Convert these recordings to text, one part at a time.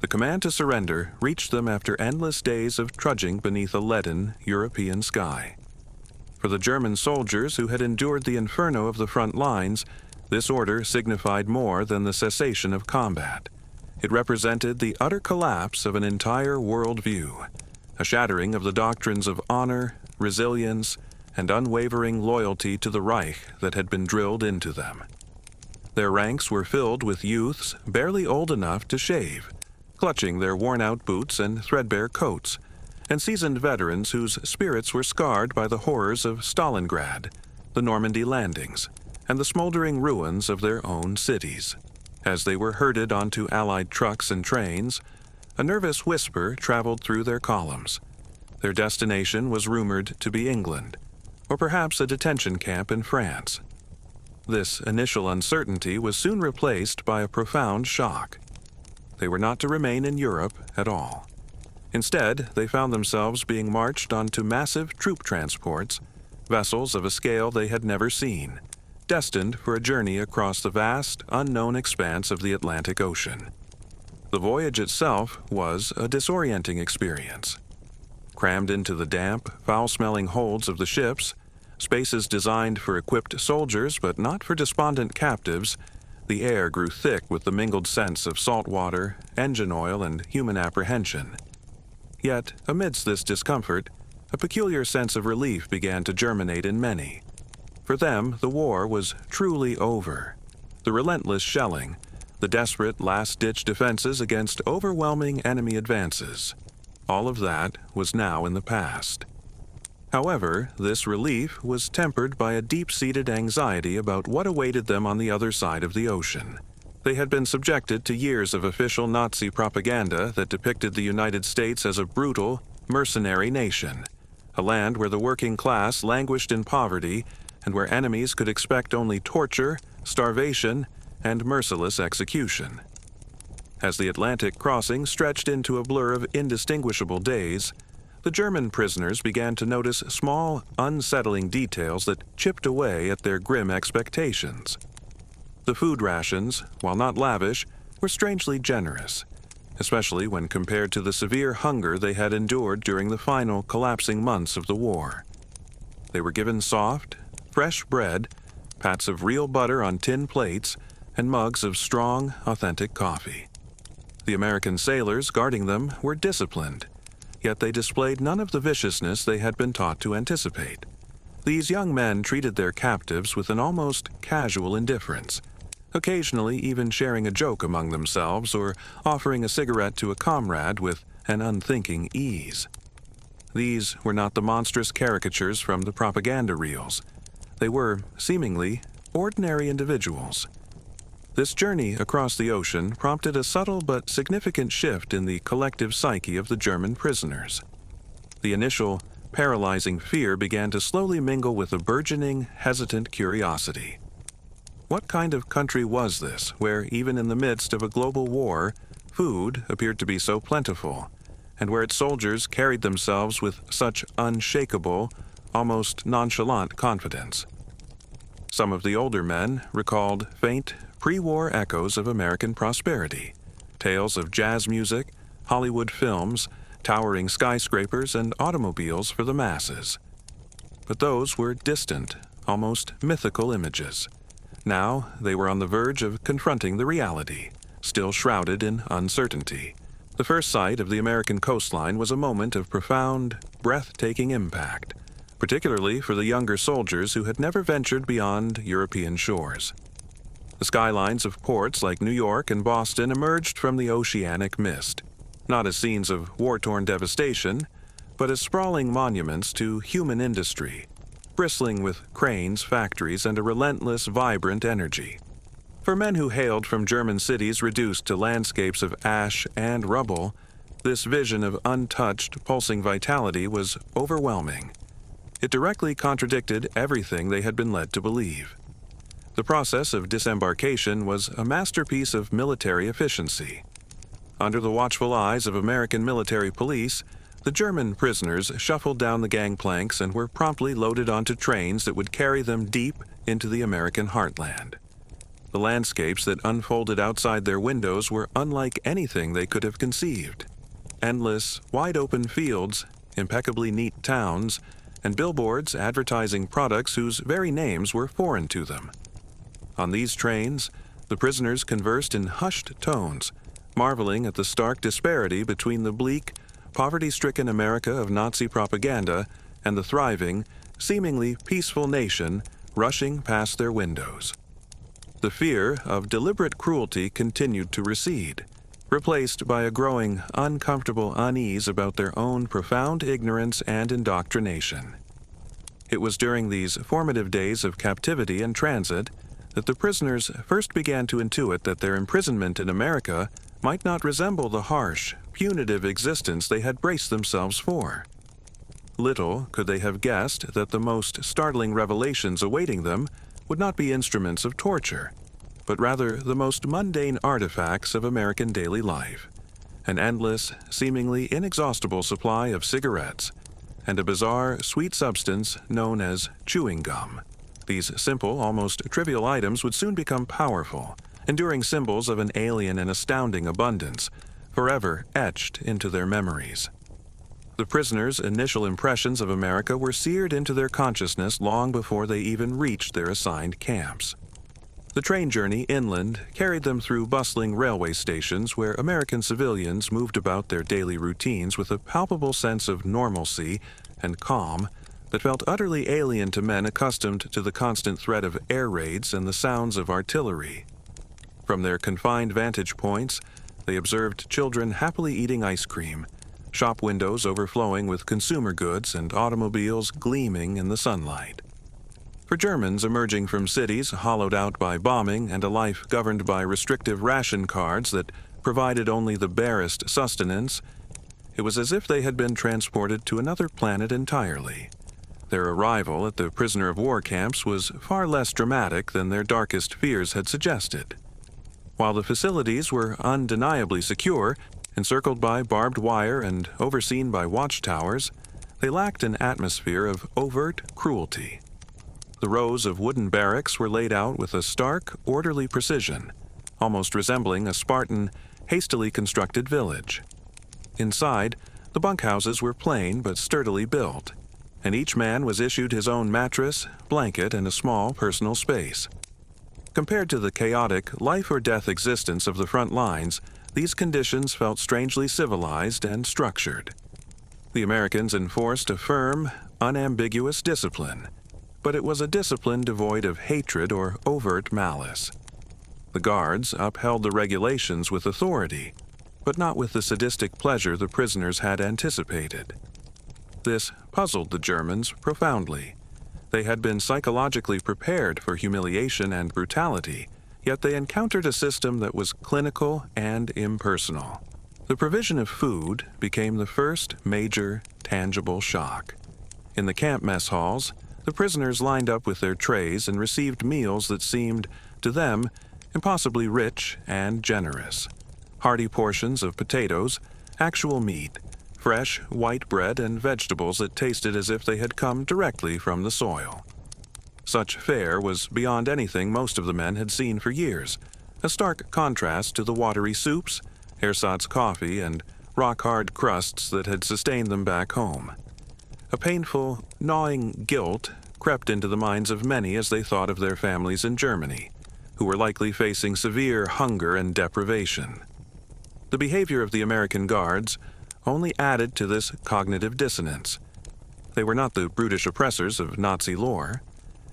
command to surrender reached them after endless days of trudging beneath a leaden European sky. For the German soldiers who had endured the inferno of the front lines, this order signified more than the cessation of combat. It represented the utter collapse of an entire worldview, a shattering of the doctrines of honor, resilience, and unwavering loyalty to the Reich that had been drilled into them. Their ranks were filled with youths barely old enough to shave, clutching their worn-out boots and threadbare coats, and seasoned veterans whose spirits were scarred by the horrors of Stalingrad, the Normandy landings, and the smoldering ruins of their own cities. As they were herded onto Allied trucks and trains, a nervous whisper traveled through their columns. Their destination was rumored to be England, or perhaps a detention camp in France. This initial uncertainty was soon replaced by a profound shock. They were not to remain in Europe at all. Instead, they found themselves being marched onto massive troop transports, vessels of a scale they had never seen, destined for a journey across the vast, unknown expanse of the Atlantic Ocean. The voyage itself was a disorienting experience. Crammed into the damp, foul-smelling holds of the ships, spaces designed for equipped soldiers but not for despondent captives, the air grew thick with the mingled scents of salt water, engine oil, and human apprehension. Yet, amidst this discomfort, a peculiar sense of relief began to germinate in many. For them, the war was truly over. The relentless shelling, the desperate last-ditch defenses against overwhelming enemy advances, all of that was now in the past. However, this relief was tempered by a deep-seated anxiety about what awaited them on the other side of the ocean. They had been subjected to years of official Nazi propaganda that depicted the United States as a brutal, mercenary nation, a land where the working class languished in poverty and where enemies could expect only torture, starvation, and merciless execution. As the Atlantic crossing stretched into a blur of indistinguishable days, the German prisoners began to notice small, unsettling details that chipped away at their grim expectations. The food rations, while not lavish, were strangely generous, especially when compared to the severe hunger they had endured during the final collapsing months of the war. They were given soft, fresh bread, pats of real butter on tin plates, and mugs of strong, authentic coffee. The American sailors guarding them were disciplined, yet they displayed none of the viciousness they had been taught to anticipate. These young men treated their captives with an almost casual indifference, occasionally even sharing a joke among themselves or offering a cigarette to a comrade with an unthinking ease. These were not the monstrous caricatures from the propaganda reels. They were, seemingly, ordinary individuals. This journey across the ocean prompted a subtle but significant shift in the collective psyche of the German prisoners. The initial, paralyzing fear began to slowly mingle with a burgeoning, hesitant curiosity. What kind of country was this, where even in the midst of a global war, food appeared to be so plentiful, and where its soldiers carried themselves with such unshakable, almost nonchalant confidence? Some of the older men recalled faint, pre-war echoes of American prosperity, tales of jazz music, Hollywood films, towering skyscrapers, and automobiles for the masses. But those were distant, almost mythical images. Now they were on the verge of confronting the reality, still shrouded in uncertainty. The first sight of the American coastline was a moment of profound, breathtaking impact, particularly for the younger soldiers who had never ventured beyond European shores. The skylines of ports like New York and Boston emerged from the oceanic mist, not as scenes of war-torn devastation, but as sprawling monuments to human industry, bristling with cranes, factories, and a relentless, vibrant energy. For men who hailed from German cities reduced to landscapes of ash and rubble, this vision of untouched, pulsing vitality was overwhelming. It directly contradicted everything they had been led to believe. The process of disembarkation was a masterpiece of military efficiency. Under the watchful eyes of American military police, the German prisoners shuffled down the gangplanks and were promptly loaded onto trains that would carry them deep into the American heartland. The landscapes that unfolded outside their windows were unlike anything they could have conceived. Endless, wide-open fields, impeccably neat towns, and billboards advertising products whose very names were foreign to them. On these trains, the prisoners conversed in hushed tones, marveling at the stark disparity between the bleak, poverty-stricken America of Nazi propaganda and the thriving, seemingly peaceful nation rushing past their windows. The fear of deliberate cruelty continued to recede, replaced by a growing, uncomfortable unease about their own profound ignorance and indoctrination. It was during these formative days of captivity and transit that the prisoners first began to intuit that their imprisonment in America might not resemble the harsh, punitive existence they had braced themselves for. Little could they have guessed that the most startling revelations awaiting them would not be instruments of torture, but rather the most mundane artifacts of American daily life: an endless, seemingly inexhaustible supply of cigarettes, and a bizarre, sweet substance known as chewing gum. These simple, almost trivial items would soon become powerful, enduring symbols of an alien and astounding abundance, forever etched into their memories. The prisoners' initial impressions of America were seared into their consciousness long before they even reached their assigned camps. The train journey inland carried them through bustling railway stations where American civilians moved about their daily routines with a palpable sense of normalcy and calm that felt utterly alien to men accustomed to the constant threat of air raids and the sounds of artillery. From their confined vantage points, they observed children happily eating ice cream, shop windows overflowing with consumer goods, and automobiles gleaming in the sunlight. For Germans emerging from cities hollowed out by bombing and a life governed by restrictive ration cards that provided only the barest sustenance, it was as if they had been transported to another planet entirely. Their arrival at the prisoner of war camps was far less dramatic than their darkest fears had suggested. While the facilities were undeniably secure, encircled by barbed wire and overseen by watchtowers, they lacked an atmosphere of overt cruelty. The rows of wooden barracks were laid out with a stark, orderly precision, almost resembling a Spartan, hastily constructed village. Inside, the bunkhouses were plain but sturdily built, and each man was issued his own mattress, blanket, and a small personal space. Compared to the chaotic, life-or-death existence of the front lines, these conditions felt strangely civilized and structured. The Americans enforced a firm, unambiguous discipline, but it was a discipline devoid of hatred or overt malice. The guards upheld the regulations with authority, but not with the sadistic pleasure the prisoners had anticipated. This puzzled the Germans profoundly. They had been psychologically prepared for humiliation and brutality, yet they encountered a system that was clinical and impersonal. The provision of food became the first major, tangible shock. In the camp mess halls, the prisoners lined up with their trays and received meals that seemed, to them, impossibly rich and generous. Hearty portions of potatoes, actual meat, fresh white bread, and vegetables that tasted as if they had come directly from the soil. Such fare was beyond anything most of the men had seen for years, a stark contrast to the watery soups, ersatz coffee, and rock-hard crusts that had sustained them back home. A painful, gnawing guilt crept into the minds of many as they thought of their families in Germany, who were likely facing severe hunger and deprivation. The behavior of the American guards only added to this cognitive dissonance. They were not the brutish oppressors of Nazi lore.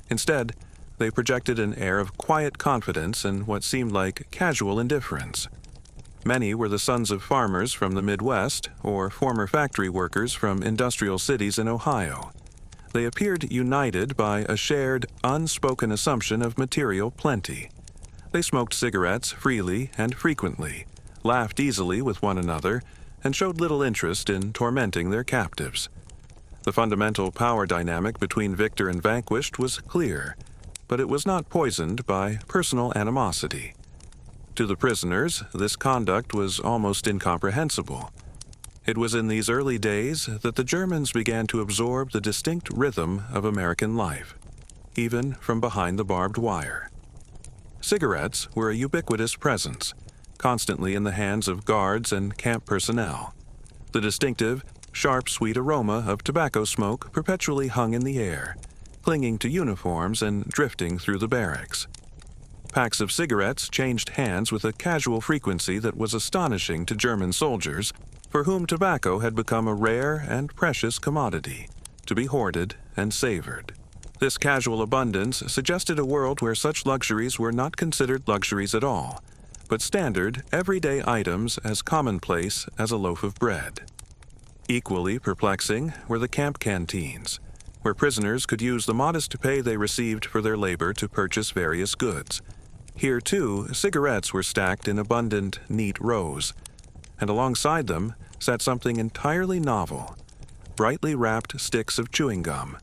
Instead, they projected an air of quiet confidence and what seemed like casual indifference. Many were the sons of farmers from the Midwest or former factory workers from industrial cities in Ohio. They appeared united by a shared, unspoken assumption of material plenty. They smoked cigarettes freely and frequently, laughed easily with one another, and showed little interest in tormenting their captives. The fundamental power dynamic between victor and vanquished was clear, but it was not poisoned by personal animosity. To the prisoners, this conduct was almost incomprehensible. It was in these early days that the Germans began to absorb the distinct rhythm of American life, even from behind the barbed wire. cigarettes were a ubiquitous presence, constantly in the hands of guards and camp personnel. The distinctive, sharp, sweet aroma of tobacco smoke perpetually hung in the air, clinging to uniforms and drifting through the barracks. Packs of cigarettes changed hands with a casual frequency that was astonishing to German soldiers, for whom tobacco had become a rare and precious commodity, to be hoarded and savored. This casual abundance suggested a world where such luxuries were not considered luxuries at all, but standard, everyday items as commonplace as a loaf of bread. Equally perplexing were the camp canteens, where prisoners could use the modest pay they received for their labor to purchase various goods. Here, too, cigarettes were stacked in abundant, neat rows, and alongside them sat something entirely novel: brightly wrapped sticks of chewing gum.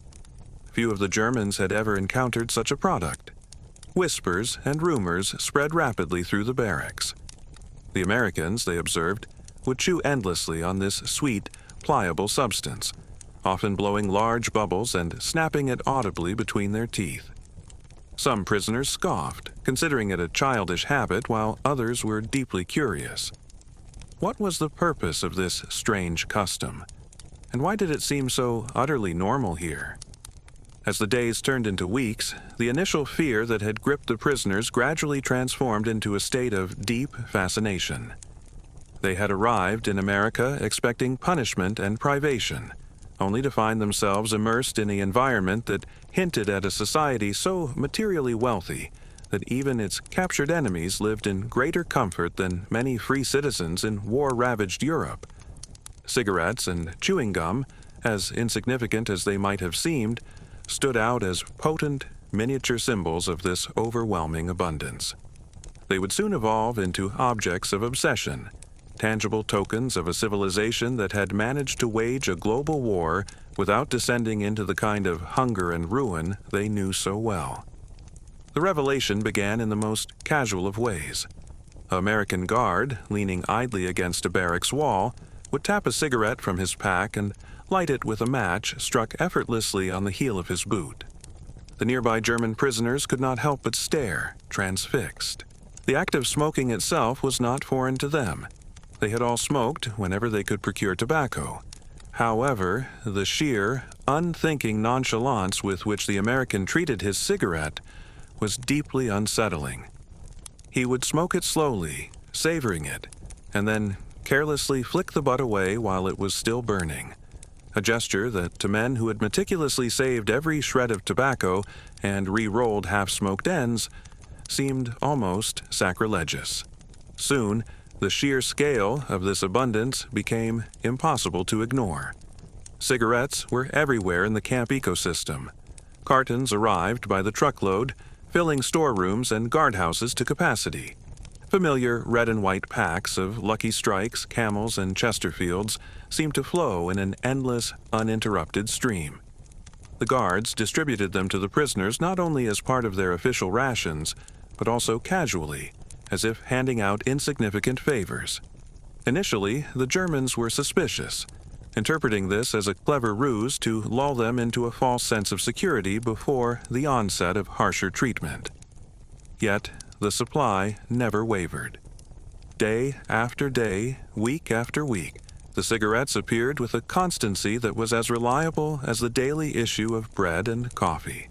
Few of the Germans had ever encountered such a product. Whispers and rumors spread rapidly through the barracks. The Americans, they observed, would chew endlessly on this sweet, pliable substance, often blowing large bubbles and snapping it audibly between their teeth. Some prisoners scoffed, considering it a childish habit, while others were deeply curious. What was the purpose of this strange custom? And why did it seem so utterly normal here? As the days turned into weeks, the initial fear that had gripped the prisoners gradually transformed into a state of deep fascination. They had arrived in America expecting punishment and privation, only to find themselves immersed in an environment that hinted at a society so materially wealthy that even its captured enemies lived in greater comfort than many free citizens in war-ravaged Europe. Cigarettes and chewing gum, as insignificant as they might have seemed, stood out as potent, miniature symbols of this overwhelming abundance. They would soon evolve into objects of obsession, tangible tokens of a civilization that had managed to wage a global war without descending into the kind of hunger and ruin they knew so well. The revelation began in the most casual of ways. An American guard, leaning idly against a barracks wall, would tap a cigarette from his pack and light it with a match struck effortlessly on the heel of his boot. The nearby German prisoners could not help but stare, transfixed. The act of smoking itself was not foreign to them. They had all smoked whenever they could procure tobacco. However, the sheer, unthinking nonchalance with which the American treated his cigarette was deeply unsettling. He would smoke it slowly, savoring it, and then carelessly flick the butt away while it was still burning, a gesture that to men who had meticulously saved every shred of tobacco and re-rolled half-smoked ends seemed almost sacrilegious. Soon, the sheer scale of this abundance became impossible to ignore. Cigarettes were everywhere in the camp ecosystem. Cartons arrived by the truckload, filling storerooms and guardhouses to capacity. Familiar red and white packs of Lucky Strikes, Camels, and Chesterfields seemed to flow in an endless, uninterrupted stream. The guards distributed them to the prisoners not only as part of their official rations, but also casually, as if handing out insignificant favors. Initially, the Germans were suspicious, interpreting this as a clever ruse to lull them into a false sense of security before the onset of harsher treatment. Yet, the supply never wavered. Day after day, week after week, the cigarettes appeared with a constancy that was as reliable as the daily issue of bread and coffee.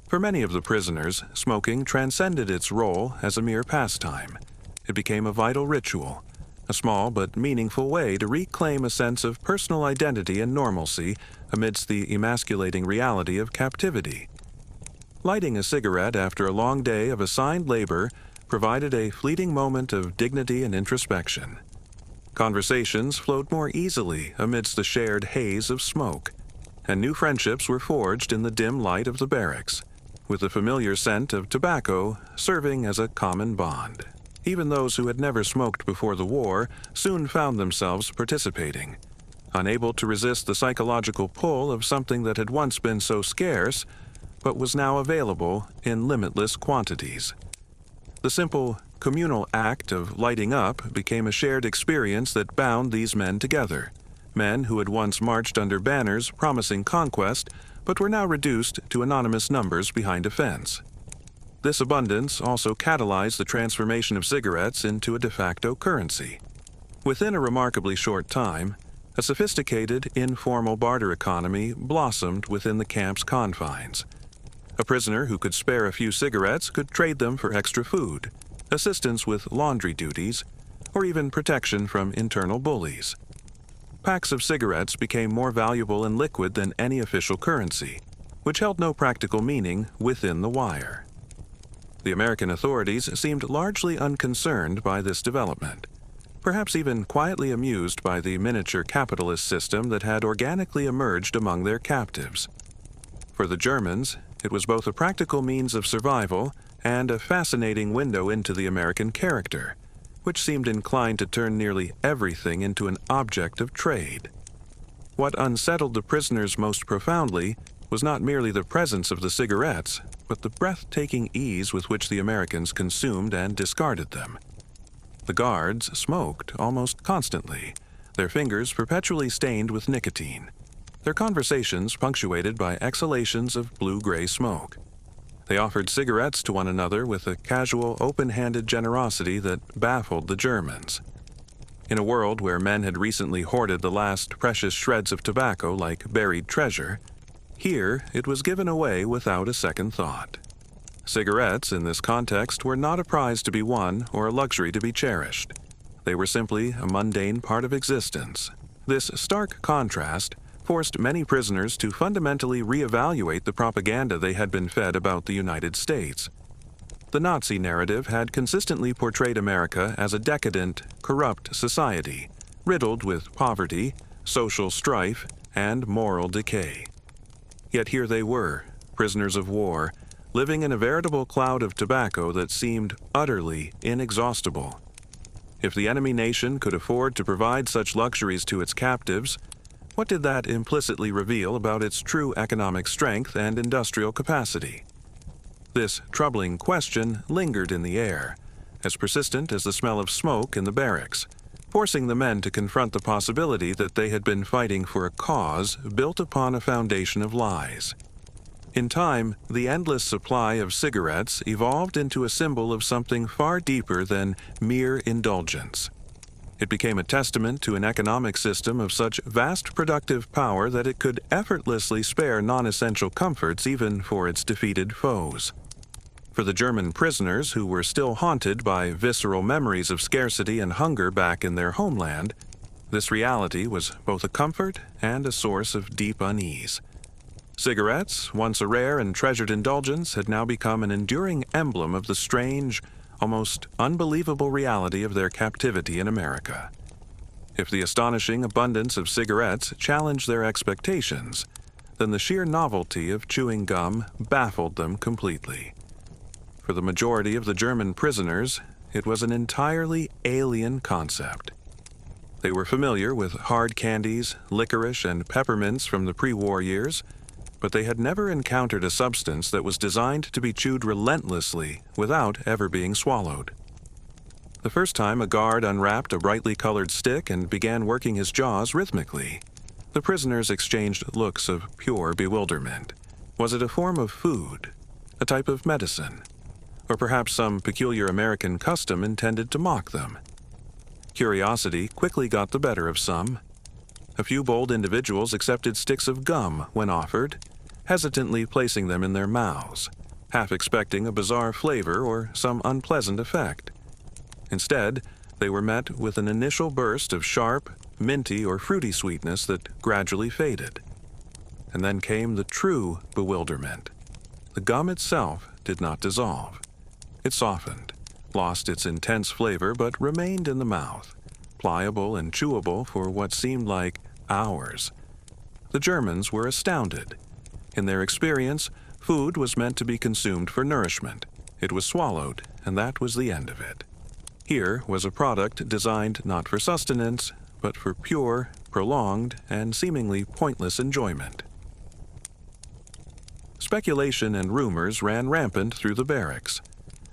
For many of the prisoners, smoking transcended its role as a mere pastime. It became a vital ritual, a small but meaningful way to reclaim a sense of personal identity and normalcy amidst the emasculating reality of captivity. Lighting a cigarette after a long day of assigned labor provided a fleeting moment of dignity and introspection. Conversations flowed more easily amidst the shared haze of smoke, and new friendships were forged in the dim light of the barracks, with the familiar scent of tobacco serving as a common bond. Even those who had never smoked before the war soon found themselves participating, unable to resist the psychological pull of something that had once been so scarce, but was now available in limitless quantities. The simple, communal act of lighting up became a shared experience that bound these men together, men who had once marched under banners promising conquest, but were now reduced to anonymous numbers behind a fence. This abundance also catalyzed the transformation of cigarettes into a de facto currency. Within a remarkably short time, a sophisticated, informal barter economy blossomed within the camp's confines. A prisoner who could spare a few cigarettes could trade them for extra food, assistance with laundry duties, or even protection from internal bullies. Packs of cigarettes became more valuable in liquid than any official currency, which held no practical meaning within the wire. The American authorities seemed largely unconcerned by this development, perhaps even quietly amused by the miniature capitalist system that had organically emerged among their captives. For the Germans, it was both a practical means of survival and a fascinating window into the American character, which seemed inclined to turn nearly everything into an object of trade. What unsettled the prisoners most profoundly was not merely the presence of the cigarettes, but the breathtaking ease with which the Americans consumed and discarded them. The guards smoked almost constantly, their fingers perpetually stained with nicotine, their conversations punctuated by exhalations of blue-gray smoke. They offered cigarettes to one another with a casual, open-handed generosity that baffled the Germans. In a world where men had recently hoarded the last precious shreds of tobacco like buried treasure, here it was given away without a second thought. Cigarettes, in this context, were not a prize to be won or a luxury to be cherished. They were simply a mundane part of existence. This stark contrast forced many prisoners to fundamentally reevaluate the propaganda they had been fed about the United States. The Nazi narrative had consistently portrayed America as a decadent, corrupt society, riddled with poverty, social strife, and moral decay. Yet here they were, prisoners of war, living in a veritable cloud of tobacco that seemed utterly inexhaustible. If the enemy nation could afford to provide such luxuries to its captives, what did that implicitly reveal about its true economic strength and industrial capacity? This troubling question lingered in the air, as persistent as the smell of smoke in the barracks, forcing the men to confront the possibility that they had been fighting for a cause built upon a foundation of lies. In time, the endless supply of cigarettes evolved into a symbol of something far deeper than mere indulgence. It became a testament to an economic system of such vast productive power that it could effortlessly spare non-essential comforts even for its defeated foes. For the German prisoners who were still haunted by visceral memories of scarcity and hunger back in their homeland, this reality was both a comfort and a source of deep unease. Cigarettes, once a rare and treasured indulgence, had now become an enduring emblem of the strange, almost unbelievable reality of their captivity in America. If the astonishing abundance of cigarettes challenged their expectations, then the sheer novelty of chewing gum baffled them completely. For the majority of the German prisoners, it was an entirely alien concept. They were familiar with hard candies, licorice, and peppermints from the pre-war years, but they had never encountered a substance that was designed to be chewed relentlessly without ever being swallowed. The first time a guard unwrapped a brightly colored stick and began working his jaws rhythmically, the prisoners exchanged looks of pure bewilderment. Was it a form of food, a type of medicine, or perhaps some peculiar American custom intended to mock them? Curiosity quickly got the better of some. A few bold individuals accepted sticks of gum when offered, hesitantly placing them in their mouths, half expecting a bizarre flavor or some unpleasant effect. Instead, they were met with an initial burst of sharp, minty, or fruity sweetness that gradually faded. And then came the true bewilderment. The gum itself did not dissolve. It softened, lost its intense flavor, but remained in the mouth, pliable and chewable for what seemed like hours. The Germans were astounded. In their experience, food was meant to be consumed for nourishment. It was swallowed, and that was the end of it. Here was a product designed not for sustenance, but for pure, prolonged, and seemingly pointless enjoyment. Speculation and rumors ran rampant through the barracks.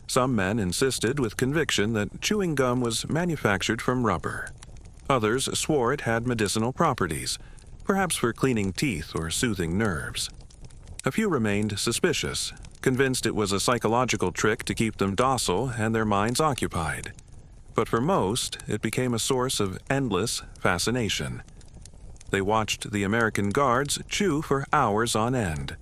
Some men insisted with conviction that chewing gum was manufactured from rubber. Others swore it had medicinal properties, perhaps for cleaning teeth or soothing nerves. A few remained suspicious, convinced it was a psychological trick to keep them docile and their minds occupied. But for most, it became a source of endless fascination. They watched the American guards chew for hours on end,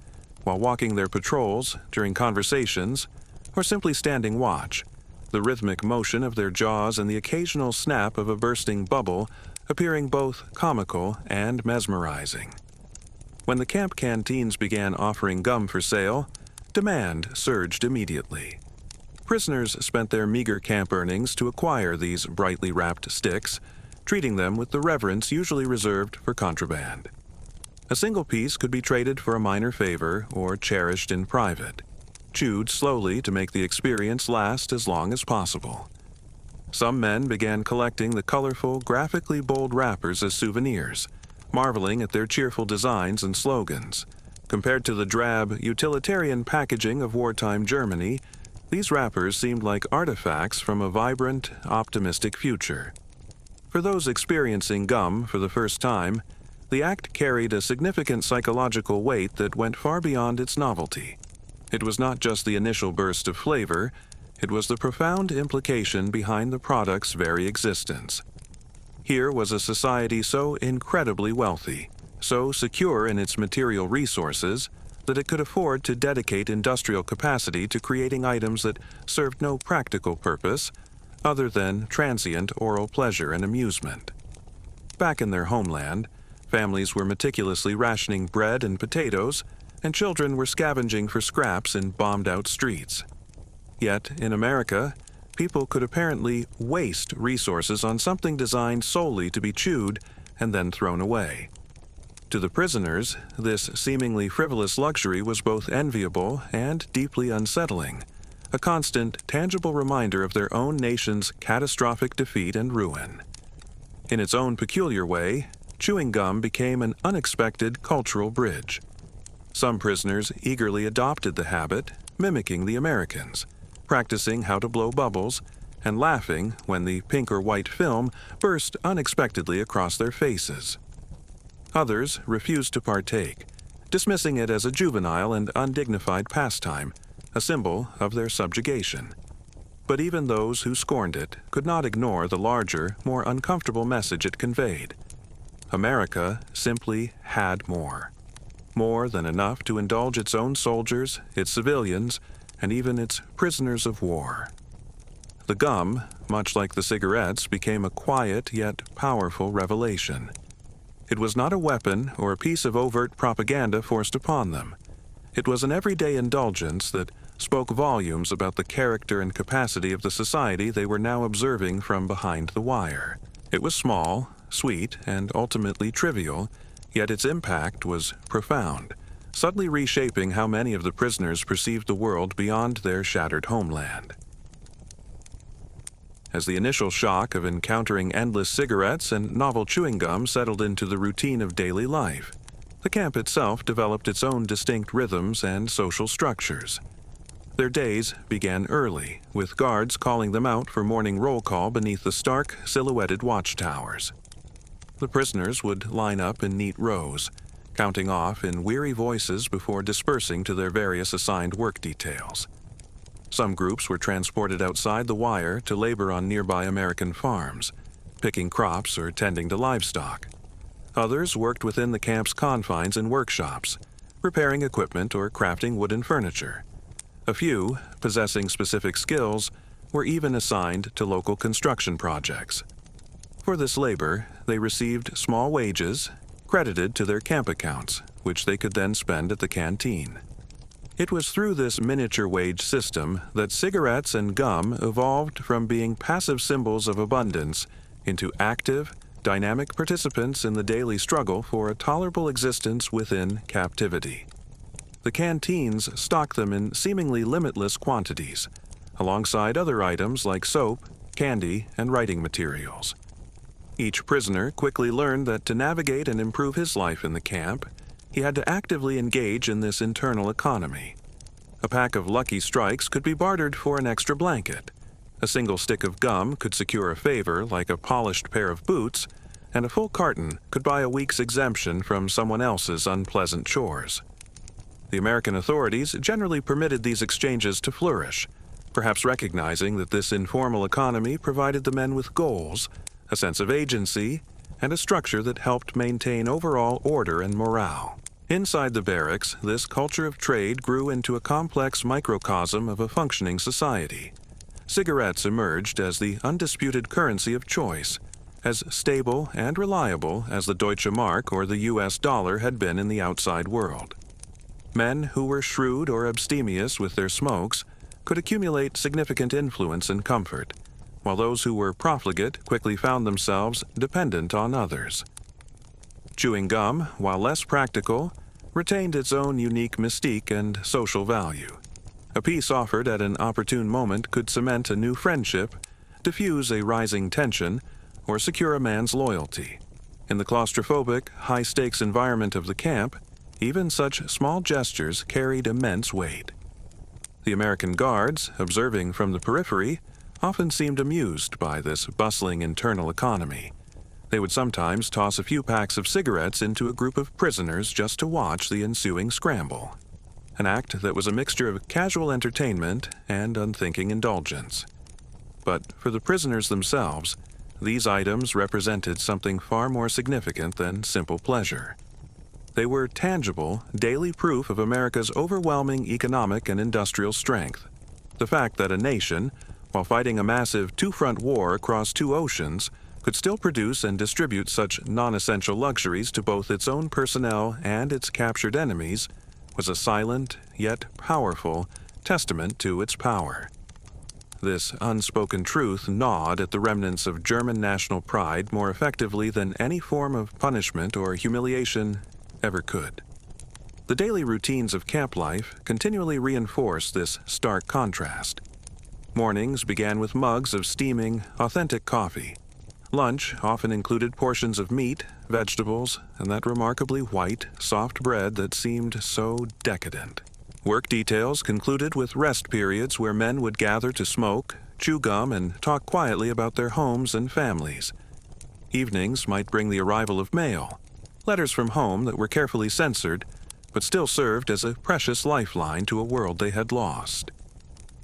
while walking their patrols, during conversations, or simply standing watch, the rhythmic motion of their jaws and the occasional snap of a bursting bubble appearing both comical and mesmerizing. When the camp canteens began offering gum for sale, demand surged immediately. Prisoners spent their meager camp earnings to acquire these brightly wrapped sticks, treating them with the reverence usually reserved for contraband. A single piece could be traded for a minor favor or cherished in private, chewed slowly to make the experience last as long as possible. Some men began collecting the colorful, graphically bold wrappers as souvenirs, marveling at their cheerful designs and slogans. Compared to the drab, utilitarian packaging of wartime Germany, these wrappers seemed like artifacts from a vibrant, optimistic future. For those experiencing gum for the first time, the act carried a significant psychological weight that went far beyond its novelty. It was not just the initial burst of flavor, it was the profound implication behind the product's very existence. Here was a society so incredibly wealthy, so secure in its material resources, that it could afford to dedicate industrial capacity to creating items that served no practical purpose other than transient oral pleasure and amusement. Back in their homeland, families were meticulously rationing bread and potatoes, and children were scavenging for scraps in bombed-out streets. Yet, in America, people could apparently waste resources on something designed solely to be chewed and then thrown away. To the prisoners, this seemingly frivolous luxury was both enviable and deeply unsettling, a constant, tangible reminder of their own nation's catastrophic defeat and ruin. In its own peculiar way, chewing gum became an unexpected cultural bridge. Some prisoners eagerly adopted the habit, mimicking the Americans, practicing how to blow bubbles, and laughing when the pink or white film burst unexpectedly across their faces. Others refused to partake, dismissing it as a juvenile and undignified pastime, a symbol of their subjugation. But even those who scorned it could not ignore the larger, more uncomfortable message it conveyed. America simply had more. More than enough to indulge its own soldiers, its civilians, and even its prisoners of war. The gum, much like the cigarettes, became a quiet yet powerful revelation. It was not a weapon or a piece of overt propaganda forced upon them. It was an everyday indulgence that spoke volumes about the character and capacity of the society they were now observing from behind the wire. It was small, sweet, and ultimately trivial, yet its impact was profound, subtly reshaping how many of the prisoners perceived the world beyond their shattered homeland. As the initial shock of encountering endless cigarettes and novel chewing gum settled into the routine of daily life, the camp itself developed its own distinct rhythms and social structures. Their days began early, with guards calling them out for morning roll call beneath the stark, silhouetted watchtowers. The prisoners would line up in neat rows, counting off in weary voices before dispersing to their various assigned work details. Some groups were transported outside the wire to labor on nearby American farms, picking crops or tending to livestock. Others worked within the camp's confines in workshops, repairing equipment or crafting wooden furniture. A few, possessing specific skills, were even assigned to local construction projects. For this labor, they received small wages, credited to their camp accounts, which they could then spend at the canteen. It was through this miniature wage system that cigarettes and gum evolved from being passive symbols of abundance into active, dynamic participants in the daily struggle for a tolerable existence within captivity. The canteens stocked them in seemingly limitless quantities, alongside other items like soap, candy, and writing materials. Each prisoner quickly learned that to navigate and improve his life in the camp, he had to actively engage in this internal economy. A pack of Lucky Strikes could be bartered for an extra blanket. A single stick of gum could secure a favor like a polished pair of boots, and a full carton could buy a week's exemption from someone else's unpleasant chores. The American authorities generally permitted these exchanges to flourish, perhaps recognizing that this informal economy provided the men with goals, a sense of agency, and a structure that helped maintain overall order and morale. Inside the barracks, this culture of trade grew into a complex microcosm of a functioning society. Cigarettes emerged as the undisputed currency of choice, as stable and reliable as the Deutsche Mark or the US dollar had been in the outside world. Men who were shrewd or abstemious with their smokes could accumulate significant influence and comfort, while those who were profligate quickly found themselves dependent on others. Chewing gum, while less practical, retained its own unique mystique and social value. A piece offered at an opportune moment could cement a new friendship, diffuse a rising tension, or secure a man's loyalty. In the claustrophobic, high-stakes environment of the camp, even such small gestures carried immense weight. The American guards, observing from the periphery, often seemed amused by this bustling internal economy. They would sometimes toss a few packs of cigarettes into a group of prisoners just to watch the ensuing scramble, an act that was a mixture of casual entertainment and unthinking indulgence. But for the prisoners themselves, these items represented something far more significant than simple pleasure. They were tangible, daily proof of America's overwhelming economic and industrial strength. The fact that a nation, while fighting a massive two-front war across two oceans, could still produce and distribute such non-essential luxuries to both its own personnel and its captured enemies was a silent, yet powerful, testament to its power. This unspoken truth gnawed at the remnants of German national pride more effectively than any form of punishment or humiliation ever could. The daily routines of camp life continually reinforced this stark contrast. Mornings began with mugs of steaming, authentic coffee. Lunch often included portions of meat, vegetables, and that remarkably white, soft bread that seemed so decadent. Work details concluded with rest periods where men would gather to smoke, chew gum, and talk quietly about their homes and families. Evenings might bring the arrival of mail, letters from home that were carefully censored, but still served as a precious lifeline to a world they had lost.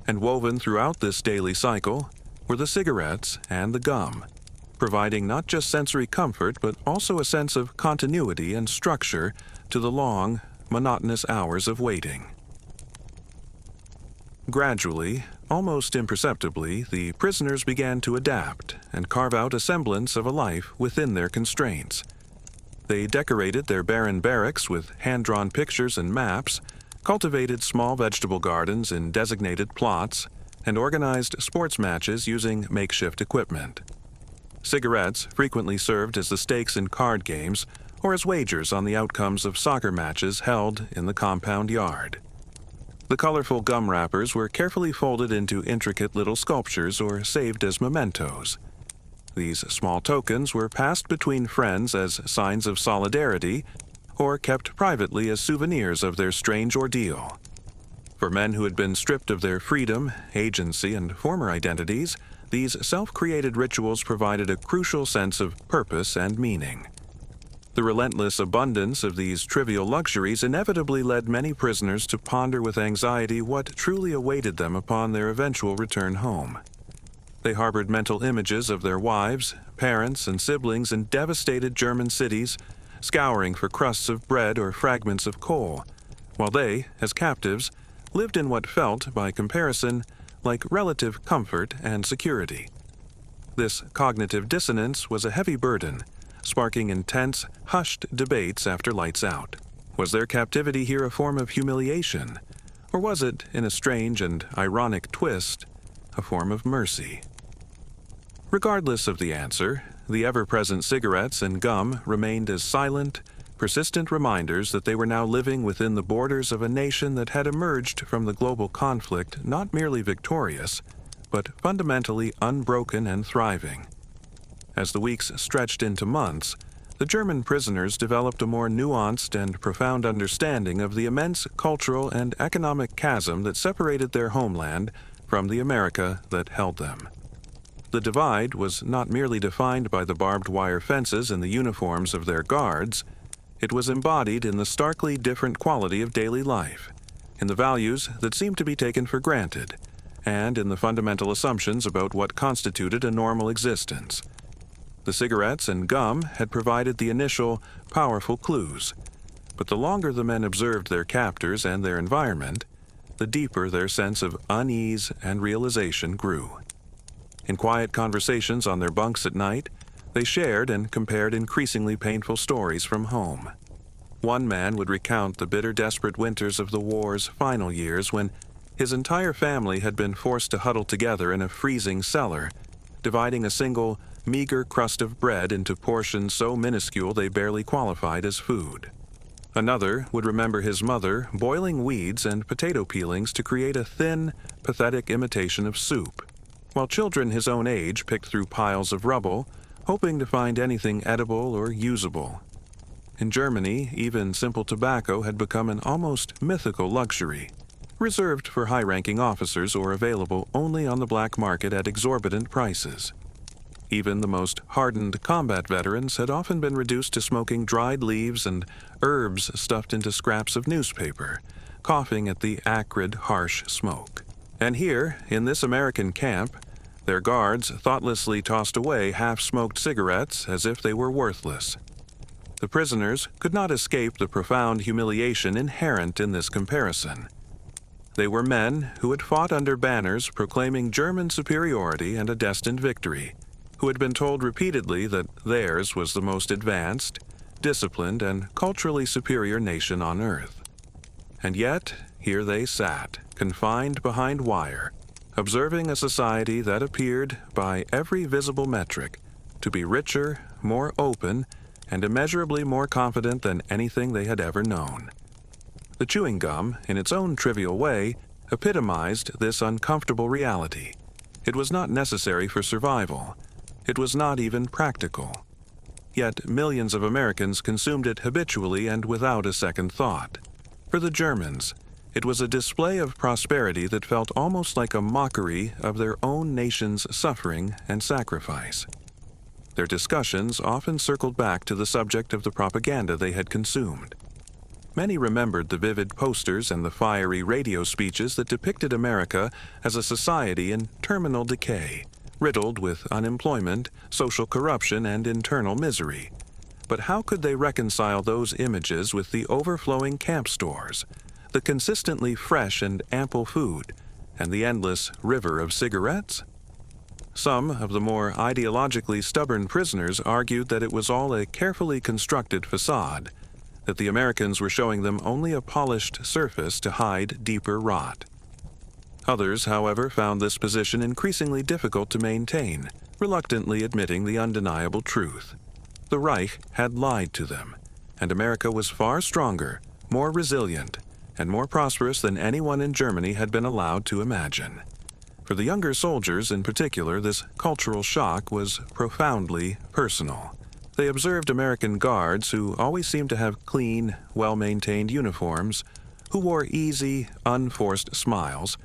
And woven throughout this daily cycle were the cigarettes and the gum, providing not just sensory comfort but also a sense of continuity and structure to the long, monotonous hours of waiting. Gradually, almost imperceptibly, the prisoners began to adapt and carve out a semblance of a life within their constraints. They decorated their barren barracks with hand-drawn pictures and maps, cultivated small vegetable gardens in designated plots, and organized sports matches using makeshift equipment. Cigarettes frequently served as the stakes in card games or as wagers on the outcomes of soccer matches held in the compound yard. The colorful gum wrappers were carefully folded into intricate little sculptures or saved as mementos. These small tokens were passed between friends as signs of solidarity or kept privately as souvenirs of their strange ordeal. For men who had been stripped of their freedom, agency, and former identities, these self-created rituals provided a crucial sense of purpose and meaning. The relentless abundance of these trivial luxuries inevitably led many prisoners to ponder with anxiety what truly awaited them upon their eventual return home. They harbored mental images of their wives, parents, and siblings in devastated German cities, scouring for crusts of bread or fragments of coal, while they, as captives, lived in what felt, by comparison, like relative comfort and security. This cognitive dissonance was a heavy burden, sparking intense, hushed debates after lights out. Was their captivity here a form of humiliation, or was it, in a strange and ironic twist, a form of mercy? Regardless of the answer, the ever-present cigarettes and gum remained as silent, persistent reminders that they were now living within the borders of a nation that had emerged from the global conflict not merely victorious, but fundamentally unbroken and thriving. As the weeks stretched into months, the German prisoners developed a more nuanced and profound understanding of the immense cultural and economic chasm that separated their homeland from the America that held them. The divide was not merely defined by the barbed wire fences and the uniforms of their guards. It was embodied in the starkly different quality of daily life, in the values that seemed to be taken for granted, and in the fundamental assumptions about what constituted a normal existence. The cigarettes and gum had provided the initial, powerful clues, but the longer the men observed their captors and their environment, the deeper their sense of unease and realization grew. In quiet conversations on their bunks at night, they shared and compared increasingly painful stories from home. One man would recount the bitter, desperate winters of the war's final years when his entire family had been forced to huddle together in a freezing cellar, dividing a single, meager crust of bread into portions so minuscule they barely qualified as food. Another would remember his mother boiling weeds and potato peelings to create a thin, pathetic imitation of soup, while children his own age picked through piles of rubble, hoping to find anything edible or usable. In Germany, even simple tobacco had become an almost mythical luxury, reserved for high-ranking officers or available only on the black market at exorbitant prices. Even the most hardened combat veterans had often been reduced to smoking dried leaves and herbs stuffed into scraps of newspaper, coughing at the acrid, harsh smoke. And here, in this American camp, their guards thoughtlessly tossed away half-smoked cigarettes as if they were worthless. The prisoners could not escape the profound humiliation inherent in this comparison. They were men who had fought under banners proclaiming German superiority and a destined victory, who had been told repeatedly that theirs was the most advanced, disciplined, and culturally superior nation on earth. And yet, here they sat, confined behind wire, observing a society that appeared, by every visible metric, to be richer, more open, and immeasurably more confident than anything they had ever known. The chewing gum, in its own trivial way, epitomized this uncomfortable reality. It was not necessary for survival. It was not even practical. Yet millions of Americans consumed it habitually and without a second thought. For the Germans, it was a display of prosperity that felt almost like a mockery of their own nation's suffering and sacrifice. Their discussions often circled back to the subject of the propaganda they had consumed. Many remembered the vivid posters and the fiery radio speeches that depicted America as a society in terminal decay, riddled with unemployment, social corruption, and internal misery. But how could they reconcile those images with the overflowing camp stores, the consistently fresh and ample food, and the endless river of cigarettes? Some of the more ideologically stubborn prisoners argued that it was all a carefully constructed facade, that the Americans were showing them only a polished surface to hide deeper rot. Others, however, found this position increasingly difficult to maintain, reluctantly admitting the undeniable truth. The Reich had lied to them, and America was far stronger, more resilient, and more prosperous than anyone in Germany had been allowed to imagine. For the younger soldiers in particular, this cultural shock was profoundly personal. They observed American guards who always seemed to have clean, well-maintained uniforms, who wore easy, unforced smiles,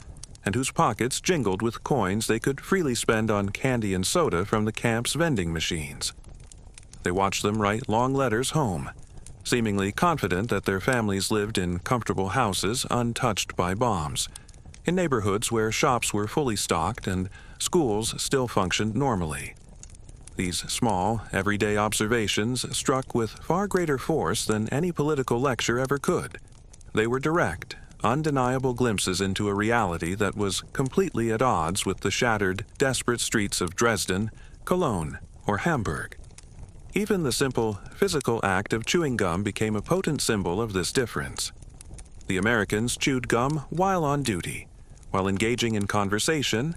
and whose pockets jingled with coins they could freely spend on candy and soda from the camp's vending machines. They watched them write long letters home, seemingly confident that their families lived in comfortable houses untouched by bombs, in neighborhoods where shops were fully stocked and schools still functioned normally. These small, everyday observations struck with far greater force than any political lecture ever could. They were direct, undeniable glimpses into a reality that was completely at odds with the shattered, desperate streets of Dresden, Cologne, or Hamburg. Even the simple, physical act of chewing gum became a potent symbol of this difference. The Americans chewed gum while on duty, while engaging in conversation,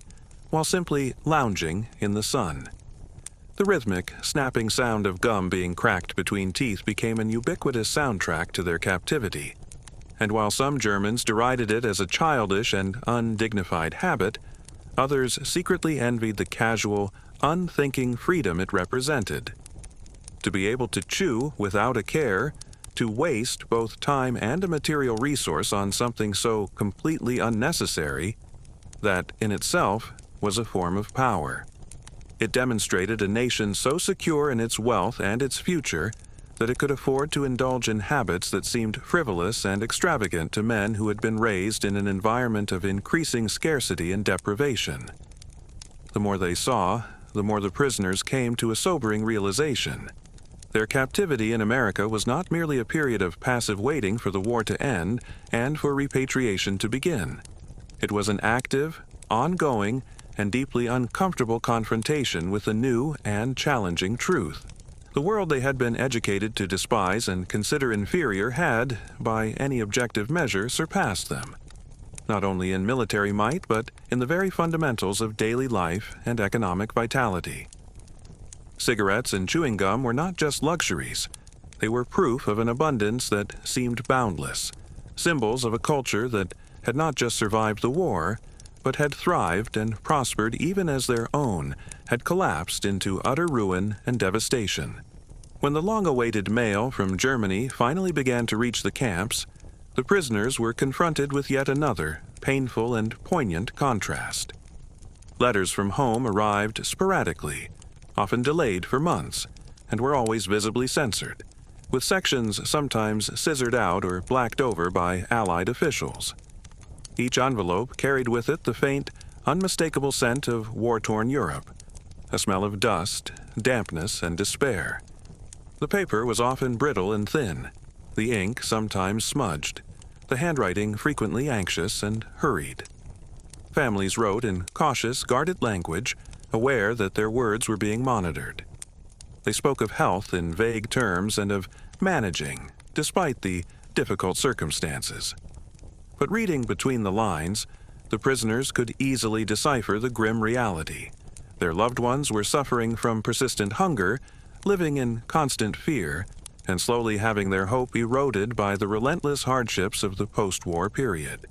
while simply lounging in the sun. The rhythmic, snapping sound of gum being cracked between teeth became an ubiquitous soundtrack to their captivity. And while some Germans derided it as a childish and undignified habit, others secretly envied the casual, unthinking freedom it represented. To be able to chew without a care, to waste both time and a material resource on something so completely unnecessary, that in itself was a form of power. It demonstrated a nation so secure in its wealth and its future that it could afford to indulge in habits that seemed frivolous and extravagant to men who had been raised in an environment of increasing scarcity and deprivation. The more they saw, the more the prisoners came to a sobering realization. Their captivity in America was not merely a period of passive waiting for the war to end and for repatriation to begin. It was an active, ongoing, and deeply uncomfortable confrontation with a new and challenging truth. The world they had been educated to despise and consider inferior had, by any objective measure, surpassed them, not only in military might but in the very fundamentals of daily life and economic vitality. Cigarettes and chewing gum were not just luxuries. They were proof of an abundance that seemed boundless, symbols of a culture that had not just survived the war, but had thrived and prospered even as their own had collapsed into utter ruin and devastation. When the long-awaited mail from Germany finally began to reach the camps, the prisoners were confronted with yet another painful and poignant contrast. Letters from home arrived sporadically, often delayed for months, and were always visibly censored, with sections sometimes scissored out or blacked over by Allied officials. Each envelope carried with it the faint, unmistakable scent of war-torn Europe, a smell of dust, dampness, and despair. The paper was often brittle and thin, the ink sometimes smudged, the handwriting frequently anxious and hurried. Families wrote in cautious, guarded language, aware that their words were being monitored. They spoke of health in vague terms and of managing, despite the difficult circumstances. But reading between the lines, the prisoners could easily decipher the grim reality. Their loved ones were suffering from persistent hunger, living in constant fear, and slowly having their hope eroded by the relentless hardships of the post-war period.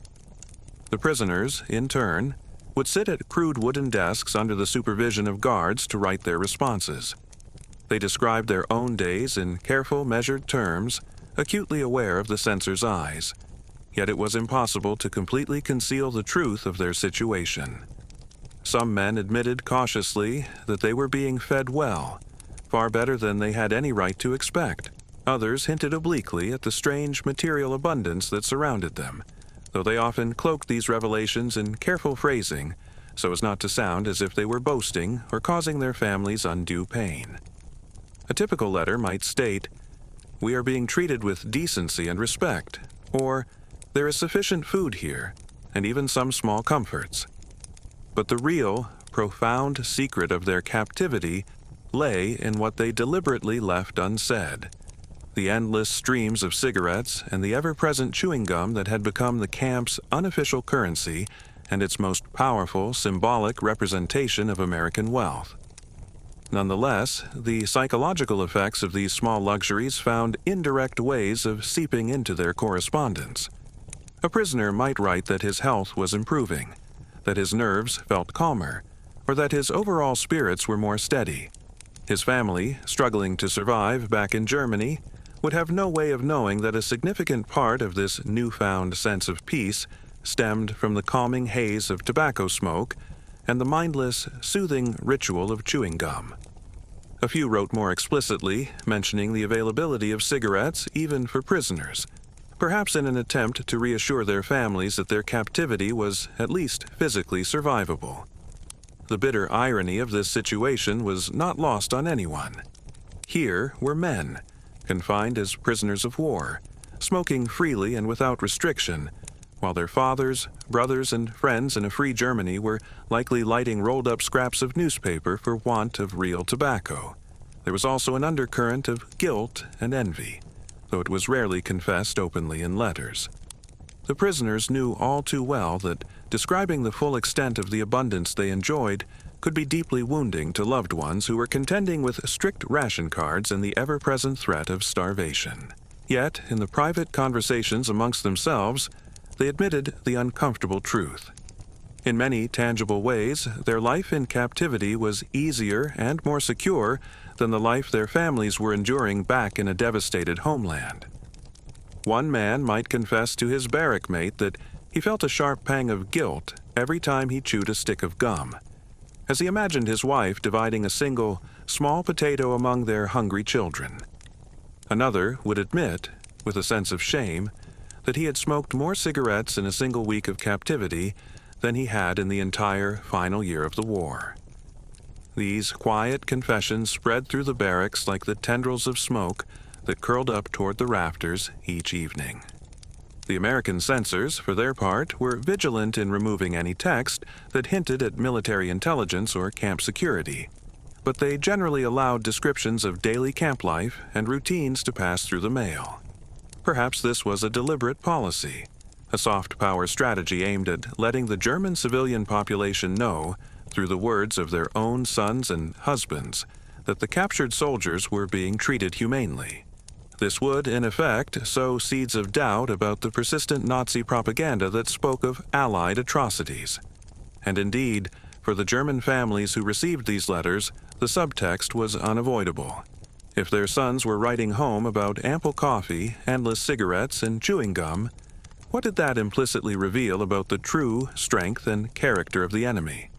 The prisoners, in turn, would sit at crude wooden desks under the supervision of guards to write their responses. They described their own days in careful, measured terms, acutely aware of the censor's eyes. Yet it was impossible to completely conceal the truth of their situation. Some men admitted cautiously that they were being fed well, far better than they had any right to expect. Others hinted obliquely at the strange material abundance that surrounded them, though they often cloaked these revelations in careful phrasing so as not to sound as if they were boasting or causing their families undue pain. A typical letter might state, "We are being treated with decency and respect," or "There is sufficient food here, and even some small comforts." But the real, profound secret of their captivity lay in what they deliberately left unsaid. The endless streams of cigarettes and the ever-present chewing gum that had become the camp's unofficial currency and its most powerful symbolic representation of American wealth. Nonetheless, the psychological effects of these small luxuries found indirect ways of seeping into their correspondence. A prisoner might write that his health was improving, that his nerves felt calmer, or that his overall spirits were more steady. His family, struggling to survive back in Germany, would have no way of knowing that a significant part of this newfound sense of peace stemmed from the calming haze of tobacco smoke and the mindless, soothing ritual of chewing gum. A few wrote more explicitly, mentioning the availability of cigarettes even for prisoners, perhaps in an attempt to reassure their families that their captivity was at least physically survivable. The bitter irony of this situation was not lost on anyone. Here were men, confined as prisoners of war, smoking freely and without restriction, while their fathers, brothers, and friends in a free Germany were likely lighting rolled-up scraps of newspaper for want of real tobacco. There was also an undercurrent of guilt and envy, though it was rarely confessed openly in letters. The prisoners knew all too well that describing the full extent of the abundance they enjoyed could be deeply wounding to loved ones who were contending with strict ration cards and the ever-present threat of starvation. Yet, in the private conversations amongst themselves, they admitted the uncomfortable truth. In many tangible ways, their life in captivity was easier and more secure than the life their families were enduring back in a devastated homeland. One man might confess to his barrack mate that he felt a sharp pang of guilt every time he chewed a stick of gum, as he imagined his wife dividing a single, small potato among their hungry children. Another would admit, with a sense of shame, that he had smoked more cigarettes in a single week of captivity than he had in the entire final year of the war. These quiet confessions spread through the barracks like the tendrils of smoke that curled up toward the rafters each evening. The American censors, for their part, were vigilant in removing any text that hinted at military intelligence or camp security, but they generally allowed descriptions of daily camp life and routines to pass through the mail. Perhaps this was a deliberate policy, a soft power strategy aimed at letting the German civilian population know, through the words of their own sons and husbands, that the captured soldiers were being treated humanely. This would, in effect, sow seeds of doubt about the persistent Nazi propaganda that spoke of Allied atrocities. And indeed, for the German families who received these letters, the subtext was unavoidable. If their sons were writing home about ample coffee, endless cigarettes, and chewing gum, what did that implicitly reveal about the true strength and character of the enemy?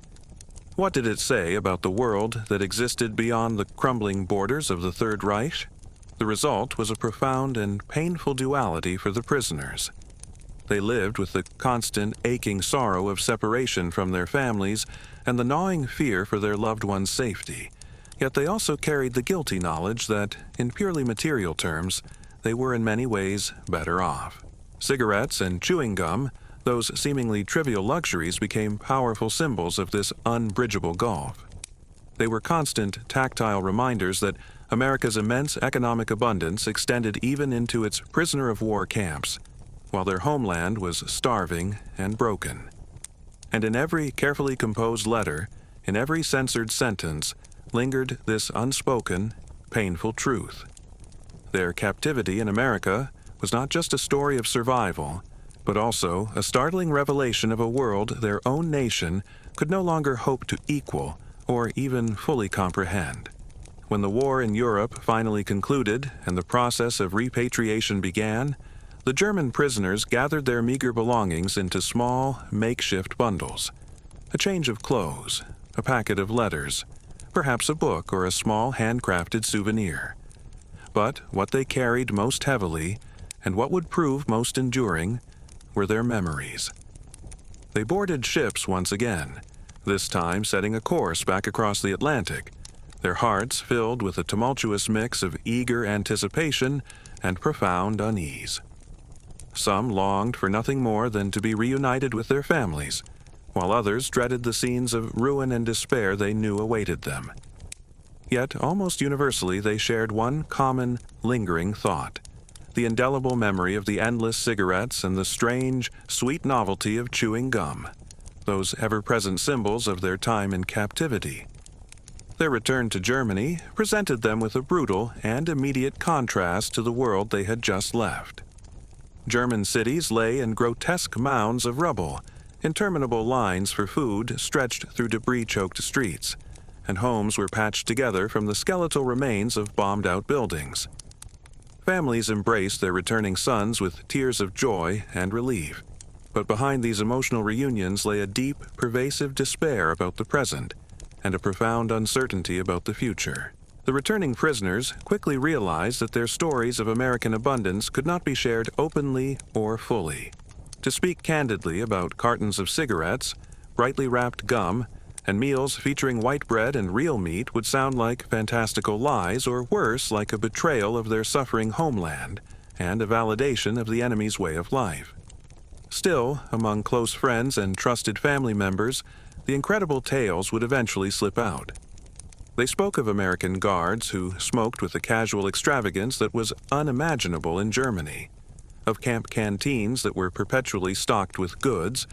What did it say about the world that existed beyond the crumbling borders of the Third Reich? The result was a profound and painful duality for the prisoners. They lived with the constant, aching sorrow of separation from their families and the gnawing fear for their loved ones' safety. Yet they also carried the guilty knowledge that, in purely material terms, they were in many ways better off. Cigarettes and chewing gum, those seemingly trivial luxuries, became powerful symbols of this unbridgeable gulf. They were constant, tactile reminders that America's immense economic abundance extended even into its prisoner-of-war camps, while their homeland was starving and broken. And in every carefully composed letter, in every censored sentence, lingered this unspoken, painful truth. Their captivity in America was not just a story of survival, but also a startling revelation of a world their own nation could no longer hope to equal or even fully comprehend. When the war in Europe finally concluded and the process of repatriation began, the German prisoners gathered their meager belongings into small, makeshift bundles. A change of clothes, a packet of letters, perhaps a book or a small handcrafted souvenir. But what they carried most heavily, and what would prove most enduring, were their memories. They boarded ships once again, this time setting a course back across the Atlantic, their hearts filled with a tumultuous mix of eager anticipation and profound unease. Some longed for nothing more than to be reunited with their families, while others dreaded the scenes of ruin and despair they knew awaited them. Yet, almost universally, they shared one common, lingering thought: the indelible memory of the endless cigarettes and the strange, sweet novelty of chewing gum, those ever-present symbols of their time in captivity. Their return to Germany presented them with a brutal and immediate contrast to the world they had just left. German cities lay in grotesque mounds of rubble, interminable lines for food stretched through debris-choked streets, and homes were patched together from the skeletal remains of bombed-out buildings. Families embraced their returning sons with tears of joy and relief, but behind these emotional reunions lay a deep, pervasive despair about the present and a profound uncertainty about the future. The returning prisoners quickly realized that their stories of American abundance could not be shared openly or fully. To speak candidly about cartons of cigarettes, brightly wrapped gum, and meals featuring white bread and real meat would sound like fantastical lies, or worse, like a betrayal of their suffering homeland and a validation of the enemy's way of life. Still, among close friends and trusted family members, the incredible tales would eventually slip out. They spoke of American guards who smoked with a casual extravagance that was unimaginable in Germany, of camp canteens that were perpetually stocked with goods,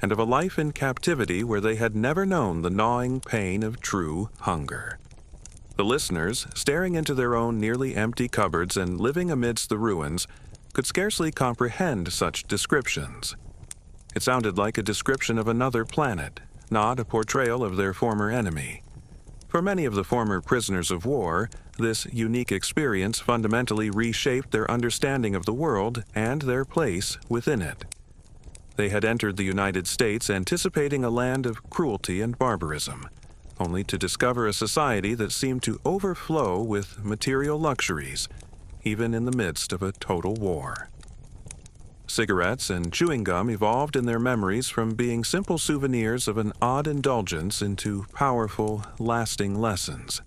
and of a life in captivity where they had never known the gnawing pain of true hunger. The listeners, staring into their own nearly empty cupboards and living amidst the ruins, could scarcely comprehend such descriptions. It sounded like a description of another planet, not a portrayal of their former enemy. For many of the former prisoners of war, this unique experience fundamentally reshaped their understanding of the world and their place within it. They had entered the United States anticipating a land of cruelty and barbarism, only to discover a society that seemed to overflow with material luxuries, even in the midst of a total war. Cigarettes and chewing gum evolved in their memories from being simple souvenirs of an odd indulgence into powerful, lasting lessons.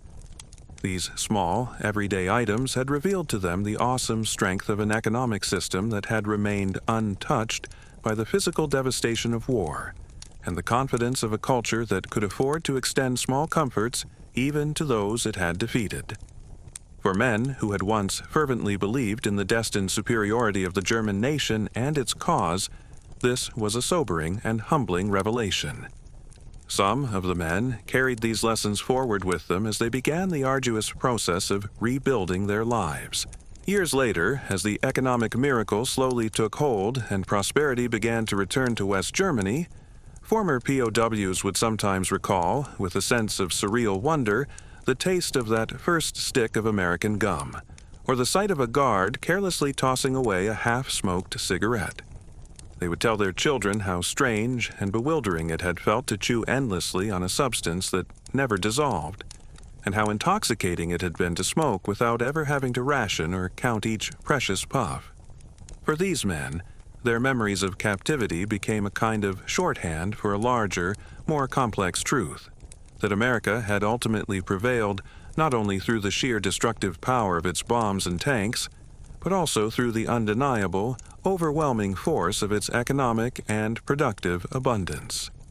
These small, everyday items had revealed to them the awesome strength of an economic system that had remained untouched by the physical devastation of war, and the confidence of a culture that could afford to extend small comforts even to those it had defeated. For men who had once fervently believed in the destined superiority of the German nation and its cause, this was a sobering and humbling revelation. Some of the men carried these lessons forward with them as they began the arduous process of rebuilding their lives. Years later, as the economic miracle slowly took hold and prosperity began to return to West Germany, former POWs would sometimes recall, with a sense of surreal wonder, the taste of that first stick of American gum, or the sight of a guard carelessly tossing away a half-smoked cigarette. They would tell their children how strange and bewildering it had felt to chew endlessly on a substance that never dissolved, and how intoxicating it had been to smoke without ever having to ration or count each precious puff. For these men, their memories of captivity became a kind of shorthand for a larger, more complex truth, that America had ultimately prevailed not only through the sheer destructive power of its bombs and tanks, but also through the undeniable, overwhelming force of its economic and productive abundance.